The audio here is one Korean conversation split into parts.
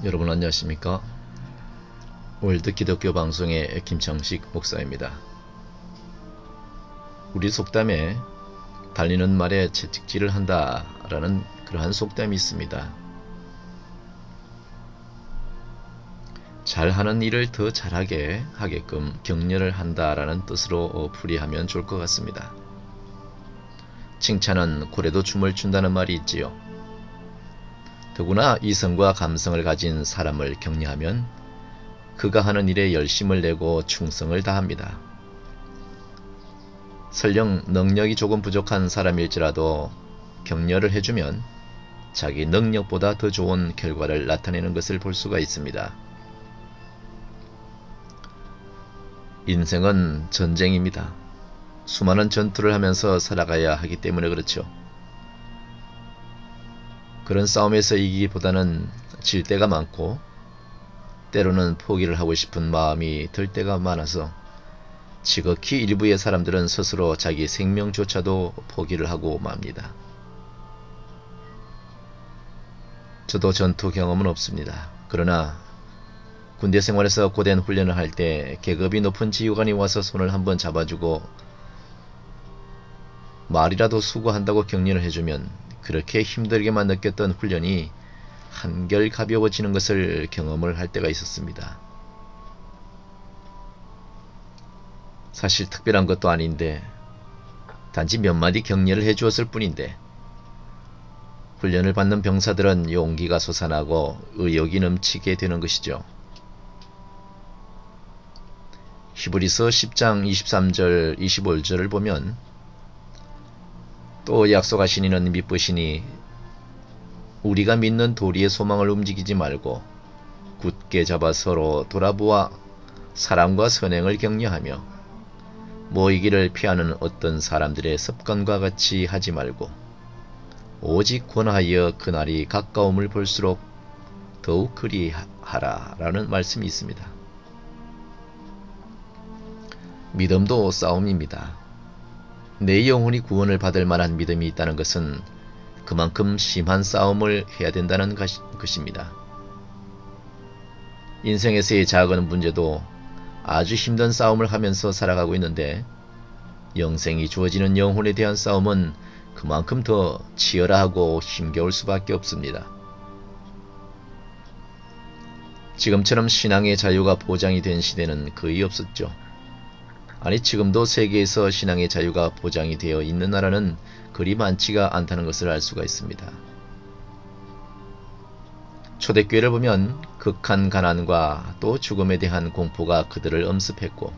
여러분 안녕하십니까? 월드 기독교 방송의 김창식 목사입니다. 우리 속담에 달리는 말에 채찍질을 한다 라는 그러한 속담이 있습니다. 잘하는 일을 더 잘하게 하게끔 격려를 한다 라는 뜻으로 풀이하면 좋을 것 같습니다. 칭찬은 고래도 춤을 춘다는 말이 있지요. 더구나 이성과 감성을 가진 사람을 격려하면 그가 하는 일에 열심을 내고 충성을 다합니다. 설령 능력이 조금 부족한 사람일지라도 격려를 해주면 자기 능력보다 더 좋은 결과를 나타내는 것을 볼 수가 있습니다. 인생은 전쟁입니다. 수많은 전투를 하면서 살아가야 하기 때문에 그렇죠. 그런 싸움에서 이기기보다는 질 때가 많고 때로는 포기를 하고 싶은 마음이 들 때가 많아서 지극히 일부의 사람들은 스스로 자기 생명조차도 포기를 하고 맙니다. 저도 전투 경험은 없습니다. 그러나 군대 생활에서 고된 훈련을 할 때 계급이 높은 지휘관이 와서 손을 한번 잡아주고 말이라도 수고한다고 격려를 해주면 그렇게 힘들게만 느꼈던 훈련이 한결 가벼워지는 것을 경험을 할 때가 있었습니다. 사실 특별한 것도 아닌데 단지 몇 마디 격려를 해주었을 뿐인데 훈련을 받는 병사들은 용기가 솟아나고 의욕이 넘치게 되는 것이죠. 히브리서 10장 23절 25절을 보면 또 약속하신 이는 미쁘시니 우리가 믿는 도리의 소망을 움직이지 말고 굳게 잡아 서로 돌아보아 사랑과 선행을 격려하며 모이기를 피하는 어떤 사람들의 습관과 같이 하지 말고 오직 권하여 그날이 가까움을 볼수록 더욱 그리하라 라는 말씀이 있습니다. 믿음도 싸움입니다. 내 영혼이 구원을 받을 만한 믿음이 있다는 것은 그만큼 심한 싸움을 해야 된다는 것입니다. 인생에서의 작은 문제도 아주 힘든 싸움을 하면서 살아가고 있는데 영생이 주어지는 영혼에 대한 싸움은 그만큼 더 치열하고 힘겨울 수밖에 없습니다. 지금처럼 신앙의 자유가 보장이 된 시대는 거의 없었죠. 아니 지금도 세계에서 신앙의 자유가 보장이 되어 있는 나라는 그리 많지가 않다는 것을 알 수가 있습니다. 초대교회를 보면 극한 가난과 또 죽음에 대한 공포가 그들을 엄습했고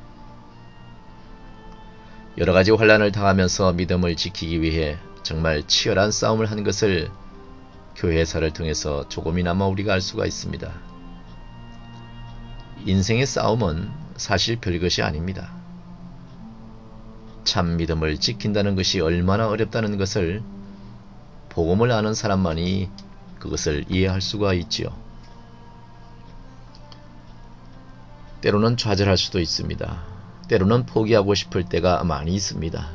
여러가지 환난을 당하면서 믿음을 지키기 위해 정말 치열한 싸움을 한 것을 교회사를 통해서 조금이나마 우리가 알 수가 있습니다. 인생의 싸움은 사실 별것이 아닙니다. 참 믿음을 지킨다는 것이 얼마나 어렵다는 것을 복음을 아는 사람만이 그것을 이해할 수가 있지요. 때로는 좌절할 수도 있습니다. 때로는 포기하고 싶을 때가 많이 있습니다.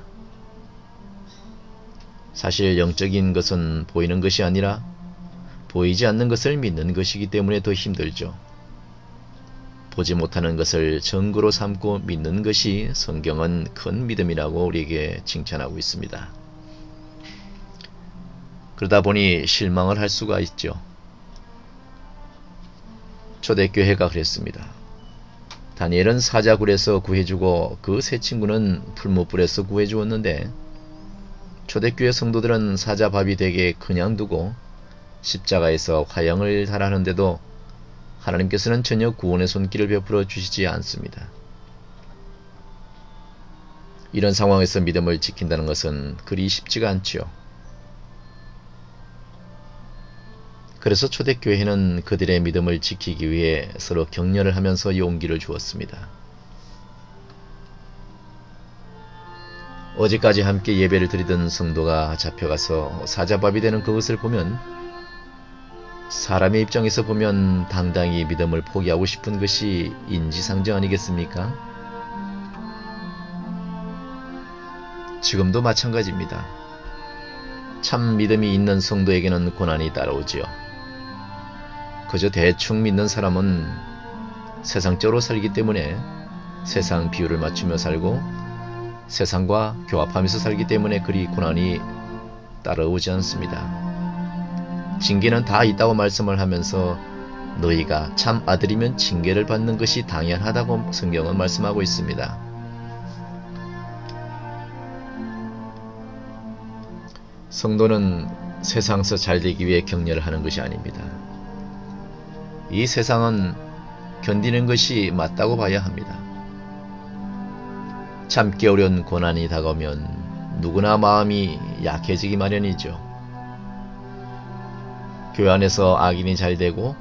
사실 영적인 것은 보이는 것이 아니라 보이지 않는 것을 믿는 것이기 때문에 더 힘들죠. 보지 못하는 것을 증거로 삼고 믿는 것이 성경은 큰 믿음이라고 우리에게 칭찬하고 있습니다. 그러다 보니 실망을 할 수가 있죠. 초대교회가 그랬습니다. 다니엘은 사자굴에서 구해주고 그 세 친구는 풀무불에서 구해주었는데 초대교회 성도들은 사자밥이 되게 그냥 두고 십자가에서 화형을 달하는데도 하나님께서는 전혀 구원의 손길을 베풀어 주시지 않습니다. 이런 상황에서 믿음을 지킨다는 것은 그리 쉽지가 않지요. 그래서 초대교회는 그들의 믿음을 지키기 위해 서로 격려를 하면서 용기를 주었습니다. 어제까지 함께 예배를 드리던 성도가 잡혀가서 사자밥이 되는 그것을 보면 사람의 입장에서 보면 당당히 믿음을 포기하고 싶은 것이 인지상정 아니겠습니까? 지금도 마찬가지입니다. 참 믿음이 있는 성도에게는 고난이 따라오지요. 그저 대충 믿는 사람은 세상적으로 살기 때문에 세상 비율을 맞추며 살고 세상과 교합하면서 살기 때문에 그리 고난이 따라오지 않습니다. 징계는 다 있다고 말씀을 하면서 너희가 참 아들이면 징계를 받는 것이 당연하다고 성경은 말씀하고 있습니다. 성도는 세상에서 잘되기 위해 격려를 하는 것이 아닙니다. 이 세상은 견디는 것이 맞다고 봐야 합니다. 참기 어려운 고난이 다가오면 누구나 마음이 약해지기 마련이죠. 교회 안에서 악인이 잘되고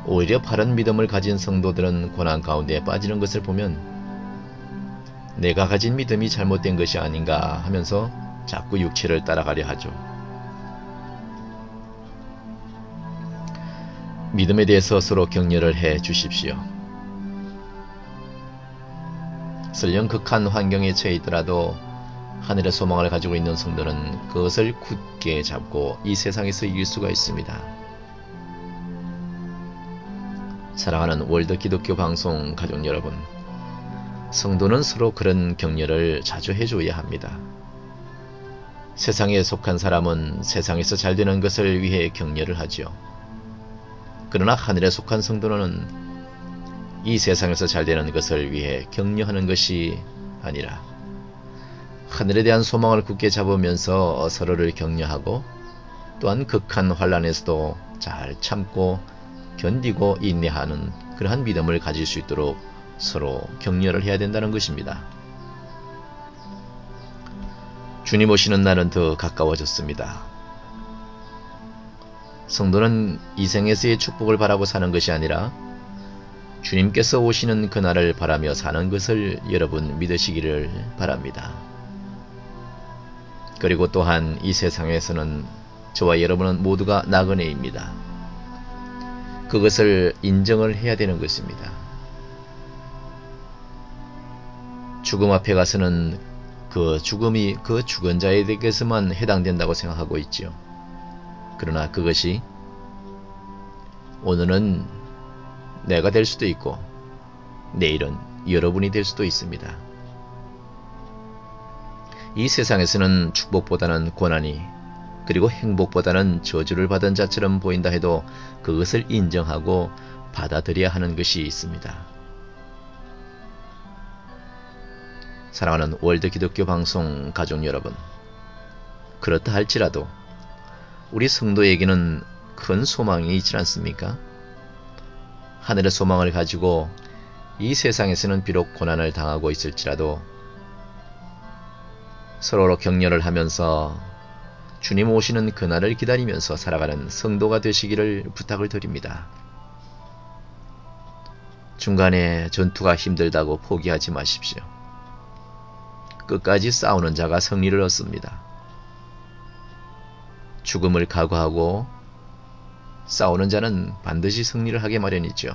오히려 바른 믿음을 가진 성도들은 고난 가운데 빠지는 것을 보면 내가 가진 믿음이 잘못된 것이 아닌가 하면서 자꾸 육체를 따라가려 하죠. 믿음에 대해서 서로 격려를 해 주십시오. 설령 극한 환경에 처해 있더라도 하늘의 소망을 가지고 있는 성도는 그것을 굳게 잡고 이 세상에서 이길 수가 있습니다. 사랑하는 월드 기독교 방송 가족 여러분, 성도는 서로 그런 격려를 자주 해줘야 합니다. 세상에 속한 사람은 세상에서 잘 되는 것을 위해 격려를 하죠. 그러나 하늘에 속한 성도는 이 세상에서 잘 되는 것을 위해 격려하는 것이 아니라 하늘에 대한 소망을 굳게 잡으면서 서로를 격려하고 또한 극한 환난에서도 잘 참고 견디고 인내하는 그러한 믿음을 가질 수 있도록 서로 격려를 해야 된다는 것입니다. 주님 오시는 날은 더 가까워졌습니다. 성도는 이 생에서의 축복을 바라고 사는 것이 아니라 주님께서 오시는 그날을 바라며 사는 것을 여러분 믿으시기를 바랍니다. 그리고 또한 이 세상에서는 저와 여러분은 모두가 나그네입니다. 그것을 인정을 해야 되는 것입니다. 죽음 앞에 가서는 그 죽음이 그 죽은 자에게서만 해당된다고 생각하고 있죠. 그러나 그것이 오늘은 내가 될 수도 있고 내일은 여러분이 될 수도 있습니다. 이 세상에서는 축복보다는 고난이 그리고 행복보다는 저주를 받은 자처럼 보인다 해도 그것을 인정하고 받아들여야 하는 것이 있습니다. 사랑하는 월드 기독교 방송 가족 여러분, 그렇다 할지라도 우리 성도에게는 큰 소망이 있지 않습니까? 하늘의 소망을 가지고 이 세상에서는 비록 고난을 당하고 있을지라도 서로로 격려를 하면서 주님 오시는 그날을 기다리면서 살아가는 성도가 되시기를 부탁을 드립니다. 중간에 전투가 힘들다고 포기하지 마십시오. 끝까지 싸우는 자가 승리를 얻습니다. 죽음을 각오하고 싸우는 자는 반드시 승리를 하게 마련이죠.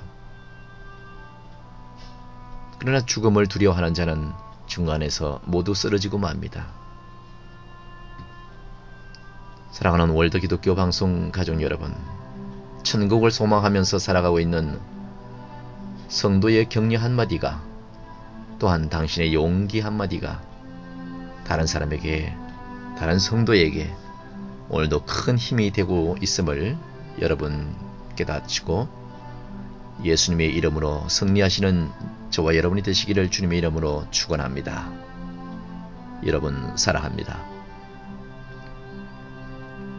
그러나 죽음을 두려워하는 자는 중간에서 모두 쓰러지고 맙니다. 사랑하는 월드 기독교 방송 가족 여러분, 천국을 소망하면서 살아가고 있는 성도의 격려 한마디가 또한 당신의 용기 한마디가 다른 사람에게, 다른 성도에게 오늘도 큰 힘이 되고 있음을 여러분 깨닫시고 예수님의 이름으로 승리하시는 저와 여러분이 되시기를 주님의 이름으로 축원합니다. 여러분 사랑합니다.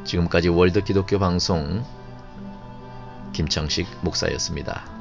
지금까지 월드 기독교 방송 김창식 목사였습니다.